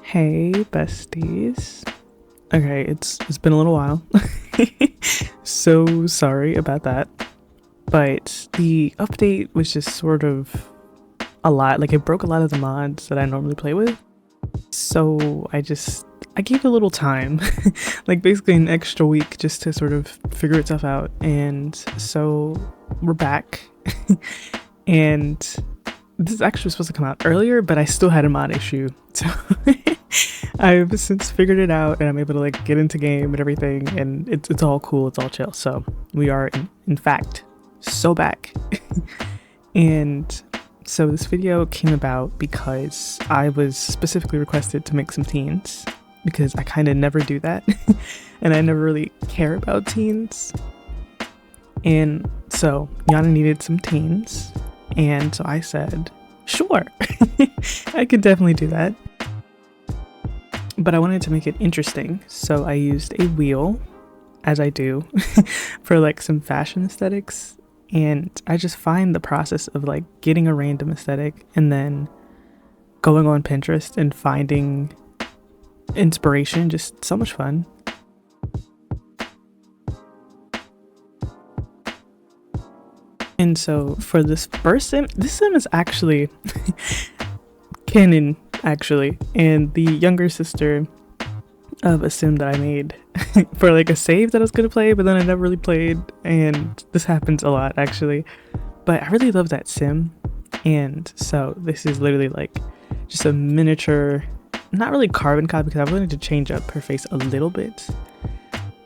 Hey besties. Okay, it's been a little while. So sorry about that. But the update was just sort of a lot. Like it broke a lot of the mods that I normally play with. So I gave it a little time. Like basically an extra week just to sort of figure itself out. And so we're back. And this is actually supposed to come out earlier, but I still had a mod issue. So I've since figured it out and I'm able to like get into game and everything, and it's all cool, it's all chill. So we are in fact so back. And so this video came about because I was specifically requested to make some teens because I kind of never do that. And I never really care about teens. And so Yana needed some teens, and so I said, sure, I could definitely do that. But I wanted to make it interesting, so I used a wheel, as I do, for like some fashion aesthetics. And I just find the process of like getting a random aesthetic and then going on Pinterest and finding inspiration just so much fun. And so for this first sim, this sim is actually canon, actually, and the younger sister of a sim that I made for like a save that I was gonna play, but then I never really played, and this happens a lot actually. But I really love that sim, and so this is literally like just a miniature, not really carbon copy because I wanted to change up her face a little bit.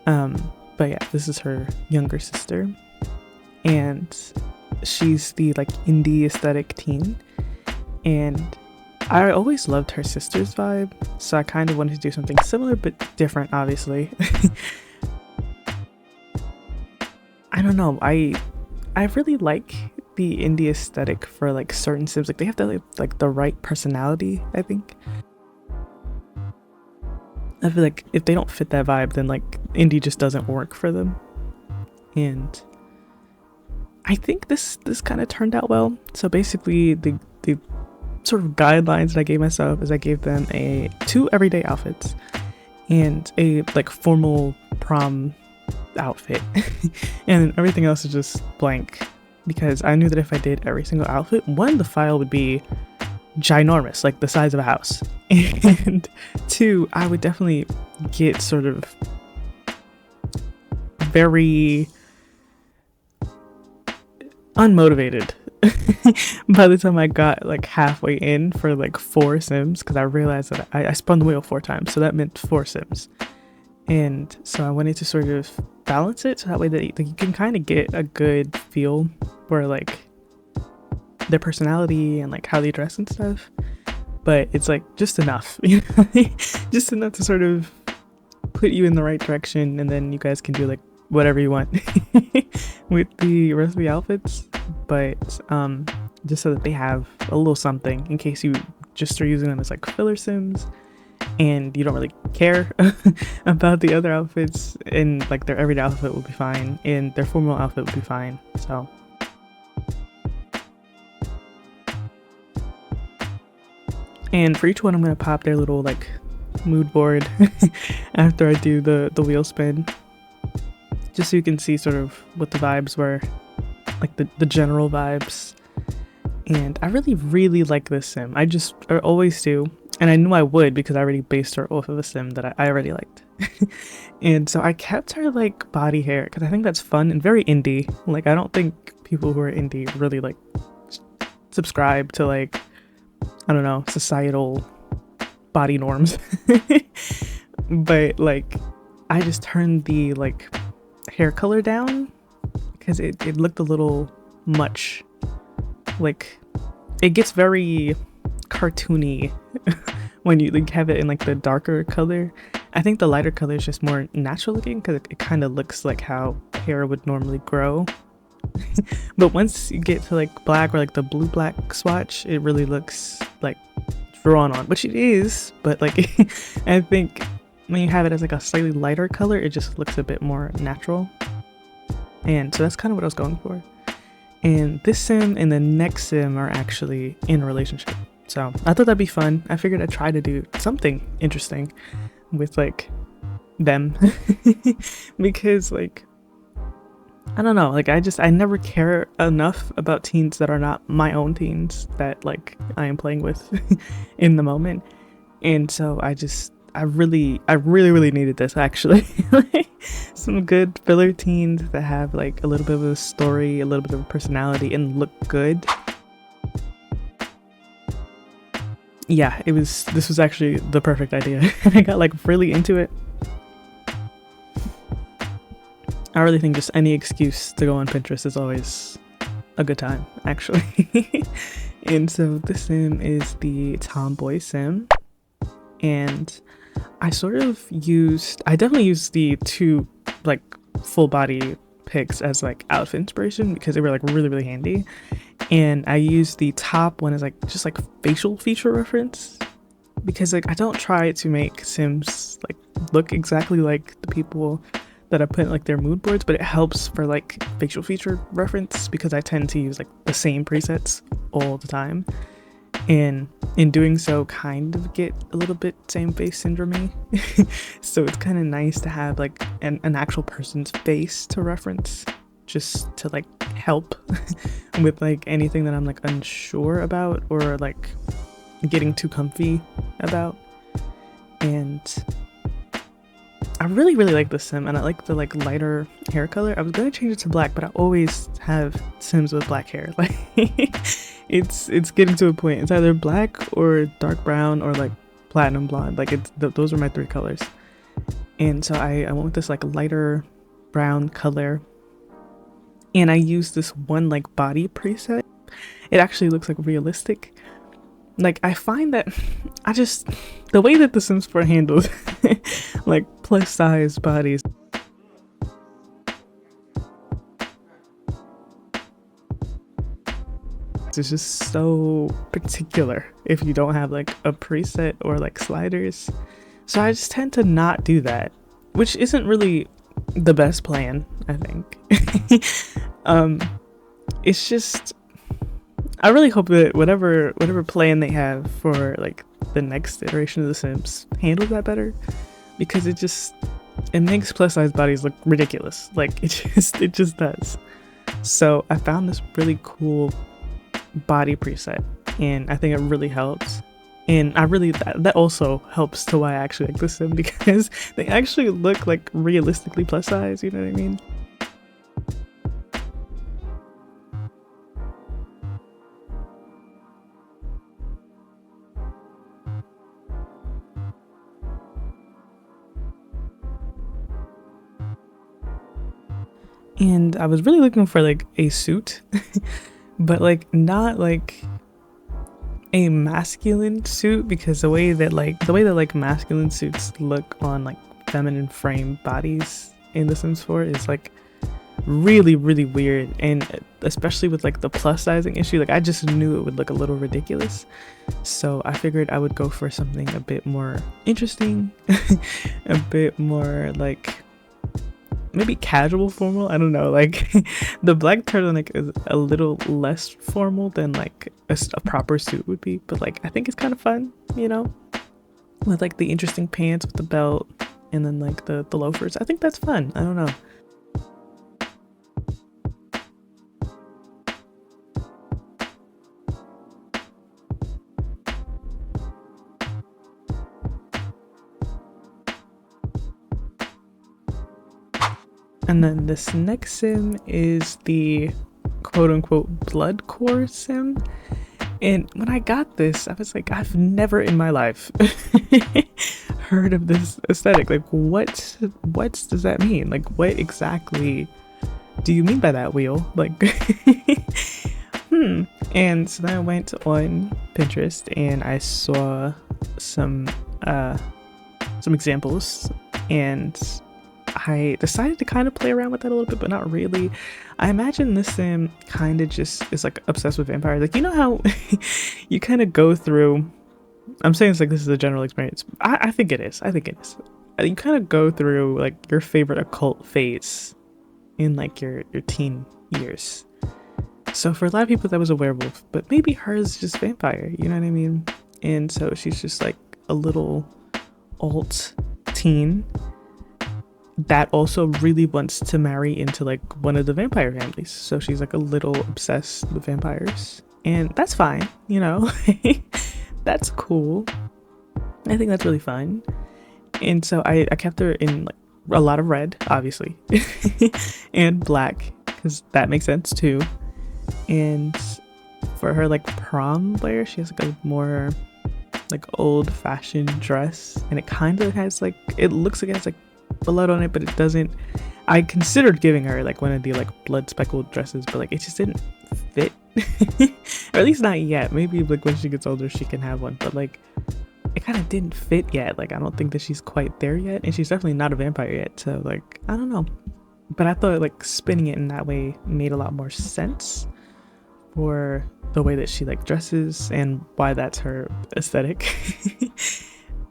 But yeah, this is her younger sister. And she's the like indie aesthetic teen, and I always loved her sister's vibe, so I kind of wanted to do something similar but different, obviously. I don't know, I really like the indie aesthetic for like certain sims. Like they have to like the right personality, I think. I feel like if they don't fit that vibe, then like indie just doesn't work for them. And I think this kind of turned out well. So basically the sort of guidelines that I gave myself is I gave them two everyday outfits and a like formal prom outfit. And everything else is just blank, because I knew that if I did every single outfit, one, the file would be ginormous, like the size of a house, and two, I would definitely get sort of very unmotivated by the time I got like halfway in for like 4 sims, because I realized that I spun the wheel 4 times, so that meant 4 sims. And so I wanted to sort of balance it so that way that you can kind of get a good feel for like their personality and like how they dress and stuff, but it's like just enough, you know, just enough to sort of put you in the right direction, and then you guys can do like whatever you want with the rest of the outfits. But just so that they have a little something in case you just are using them as like filler sims and you don't really care about the other outfits, and like their everyday outfit will be fine and their formal outfit will be fine. So and for each one I'm gonna pop their little like mood board after I do the wheel spin, just so you can see sort of what the vibes were, like the general vibes. And I really like this sim. I always do, and I knew I would because I already based her off of a sim that I already liked. And so I kept her like body hair because I think that's fun and very indie. Like I don't think people who are indie really like subscribe to like, I don't know, societal body norms. But like I just turned the like hair color down because it looked a little much. Like it gets very cartoony when you like have it in like the darker color. I think the lighter color is just more natural looking because it kind of looks like how hair would normally grow. But once you get to like black or like the blue black swatch, it really looks like drawn on, which it is, but like I think when you have it as like a slightly lighter color, it just looks a bit more natural. And so that's kind of what I was going for. And this sim and the next sim are actually in a relationship. So I thought that'd be fun. I figured I'd try to do something interesting with like them because like I don't know, like I never care enough about teens that are not my own teens that like I am playing with in the moment. And so I really needed this actually. Like, some good filler teens that have like a little bit of a story, a little bit of a personality, and look good. Yeah, this was actually the perfect idea. I got like really into it. I really think just any excuse to go on Pinterest is always a good time, actually. And so this sim is the tomboy sim, and I definitely used the two like full body pics as like outfit inspiration because they were like really, really handy. And I used the top one as like just like facial feature reference because like I don't try to make sims like look exactly like the people that I put in like their mood boards, but it helps for like facial feature reference because I tend to use like the same presets all the time, and in doing so kind of get a little bit same face syndrome. So it's kind of nice to have like an actual person's face to reference just to like help with like anything that I'm like unsure about or like getting too comfy about. And I really like this sim, and I like the like lighter hair color. I was gonna change it to black, but I always have sims with black hair. Like it's getting to a point. It's either black or dark brown or like platinum blonde. Like those are my three colors. And so I went with this like lighter brown color, and I used this one like body preset. It actually looks like realistic. Like I find that the way that the Sims 4 handles like plus size bodies, it's just so particular if you don't have like a preset or like sliders. So I just tend to not do that, which isn't really the best plan, I think. It's just I really hope that whatever plan they have for like the next iteration of The Sims handles that better, because it makes plus size bodies look ridiculous. Like it just does. So I found this really cool body preset, and I think it really helps. And that also helps to why I actually like this sim, because they actually look like realistically plus size, you know what I mean? And I was really looking for like a suit, but like not like a masculine suit, because the way that like masculine suits look on like feminine frame bodies in The Sims 4 is like really weird, and especially with like the plus sizing issue, like I just knew it would look a little ridiculous. So I figured I would go for something a bit more interesting, a bit more like maybe casual formal. I don't know, like the black turtleneck is a little less formal than like a proper suit would be, but like I think it's kind of fun, you know, with like the interesting pants with the belt and then like the loafers. I think that's fun. I don't know. And then this next sim is the quote-unquote blood core sim. And when I got this, I was like, I've never in my life heard of this aesthetic. Like what does that mean? Like what exactly do you mean by that, wheel? Like And so then I went on Pinterest and I saw some examples, and I decided to kind of play around with that a little bit, but not really. I imagine this sim kind of just is like obsessed with vampires. Like, you know how you kind of go through, I'm saying it's like this is a general experience. I think it is. I think it is. You kind of go through like your favorite occult phase in like your teen years. So for a lot of people that was a werewolf, but maybe hers is just vampire, you know what I mean? And so she's just like a little alt teen that also really wants to marry into like one of the vampire families. So she's like a little obsessed with vampires. And that's fine, you know. That's cool. I think that's really fun. And so I kept her in like a lot of red, obviously, and black, because that makes sense too. And for her like prom wear, she has like a more like old-fashioned dress, and it kind of has like, it looks like it has like blood on it, but it doesn't. I considered giving her like one of the like blood speckled dresses, but like it just didn't fit. Or at least not yet. Maybe like when she gets older she can have one, but like it kind of didn't fit yet. Like I don't think that she's quite there yet, and she's definitely not a vampire yet, so like I don't know. But I thought like spinning it in that way made a lot more sense for the way that she like dresses and why that's her aesthetic.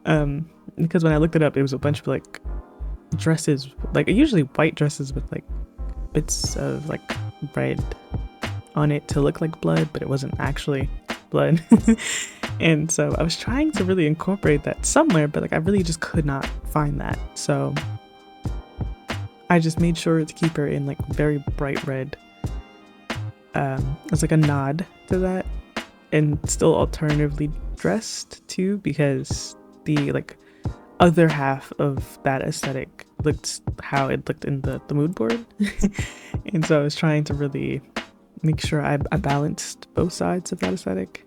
Because when I looked it up, it was a bunch of like dresses, like usually white dresses with like bits of like red on it to look like blood, but it wasn't actually blood. And so I was trying to really incorporate that somewhere, but like I really just could not find that. So I just made sure to keep her in like very bright red, as like a nod to that, and still alternatively dressed too, because the like other half of that aesthetic looked how it looked in the mood board. And so I was trying to really make sure I balanced both sides of that aesthetic.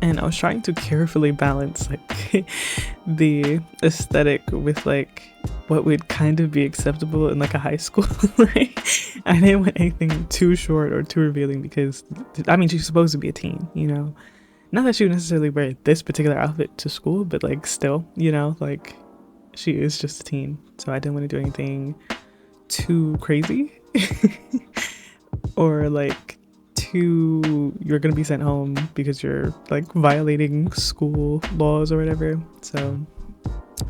And I was trying to carefully balance like the aesthetic with like what would kind of be acceptable in like a high school. Like, I didn't want anything too short or too revealing, because I mean she's supposed to be a teen, you know. Not that she would necessarily wear this particular outfit to school, but like still, you know, like she is just a teen. So I didn't want to do anything too crazy or like you're gonna be sent home because you're like violating school laws or whatever. So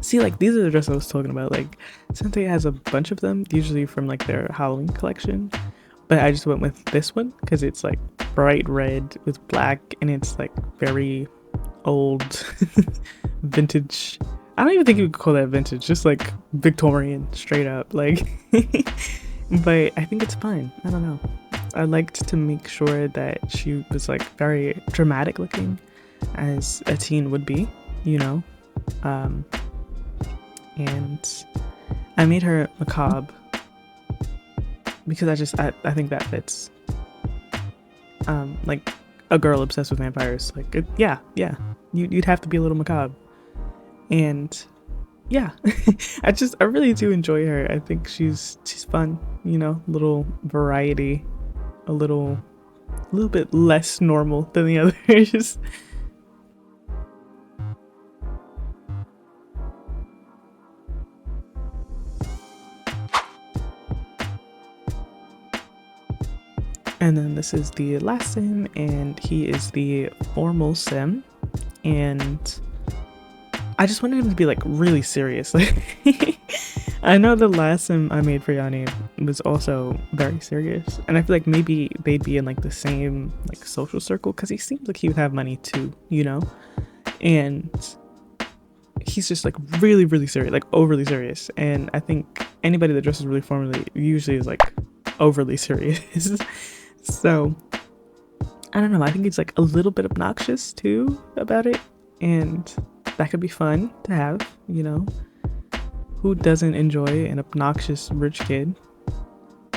see, like these are the dresses I was talking about. Like Sente has a bunch of them, usually from like their Halloween collection, but I just went with this one because it's like bright red with black, and it's like very old vintage. I don't even think you could call that vintage, just like Victorian straight up, like. But I think it's fine. I don't know. I liked to make sure that she was like very dramatic looking, as a teen would be, you know. And I made her macabre because I think that fits. Like a girl obsessed with vampires, like yeah, you'd have to be a little macabre. And yeah, I really do enjoy her. I think she's fun, you know, little variety, a little bit less normal than the others. And then this is the last sim, and he is the formal sim, and I just wanted him to be like really serious. I know the last sim I made for Yanni was also very serious, and I feel like maybe they'd be in like the same like social circle, because he seems like he would have money too, you know. And he's just like really serious, like overly serious, and I think anybody that dresses really formally usually is like overly serious. So I don't know, I think it's like a little bit obnoxious too about it, and that could be fun to have, you know. Who doesn't enjoy an obnoxious rich kid?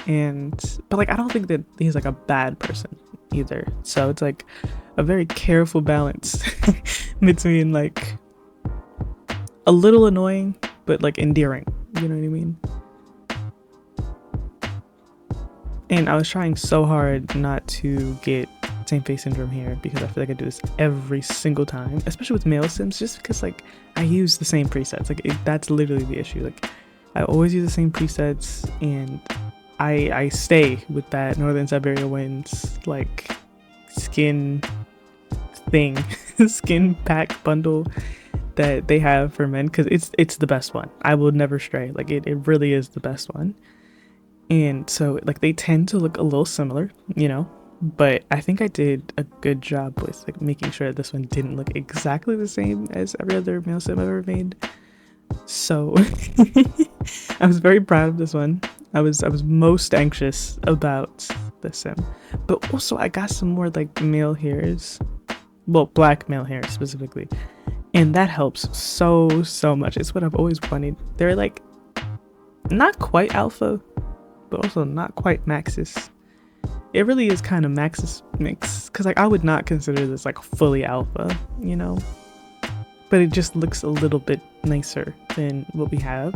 But like I don't think that he's like a bad person. either. So it's like a very careful balance between like a little annoying but like endearing, you know what I mean? And I was trying so hard not to get same face syndrome here because I feel like I do this every single time, especially with male sims, just because like I use the same presets. Like that's literally the issue. Like I always use the same presets, and I stay with that Northern Siberia Winds like skin thing, skin pack bundle that they have for men, because it's the best one. I will never stray. Like it really is the best one. And so like they tend to look a little similar, you know, but I think I did a good job with like making sure that this one didn't look exactly the same as every other male sim I've ever made. So I was very proud of this one. I was most anxious about the sim, but also I got some more like male hairs, well, black male hairs specifically, and that helps so much. It's what I've always wanted. They're like not quite alpha, but also not quite maxis. It really is kind of maxis mix, because like I would not consider this like fully alpha, you know, but it just looks a little bit nicer than what we have.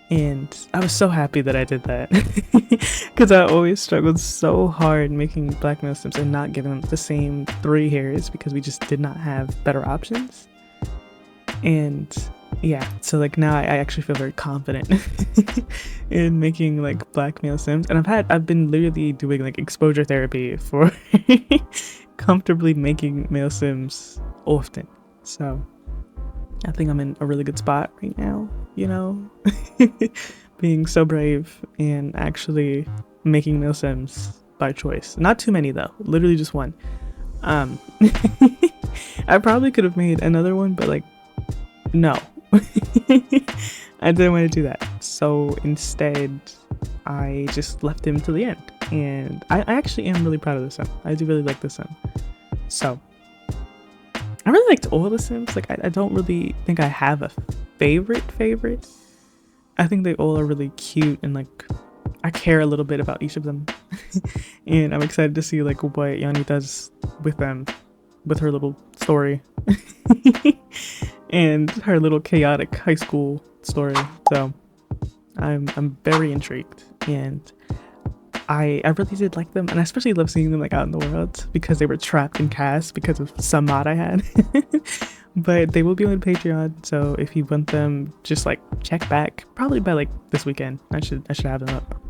And I was so happy that I did that because I always struggled so hard making black male sims and not giving them the same 3 hairs because we just did not have better options. And yeah, so like now I actually feel very confident in making like black male sims, and I've been literally doing like exposure therapy for comfortably making male sims often. So I think I'm in a really good spot right now, you know, being so brave and actually making male sims by choice. Not too many though, literally just one. I probably could have made another one, but like no. I didn't want to do that, so instead I just left him to the end, and I actually am really proud of this sim. I do really like this sim. So I really liked all the sims. Like I don't really think I have a favorite. I think they all are really cute, and like I care a little bit about each of them. And I'm excited to see like what Yanni does with them, with her little story and her little chaotic high school story. So I'm very intrigued, and I really did like them, and I especially love seeing them like out in the world because they were trapped in cast because of some mod I had. But they will be on Patreon, so if you want them, just like check back probably by like this weekend. I should have them up,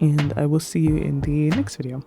and I will see you in the next video.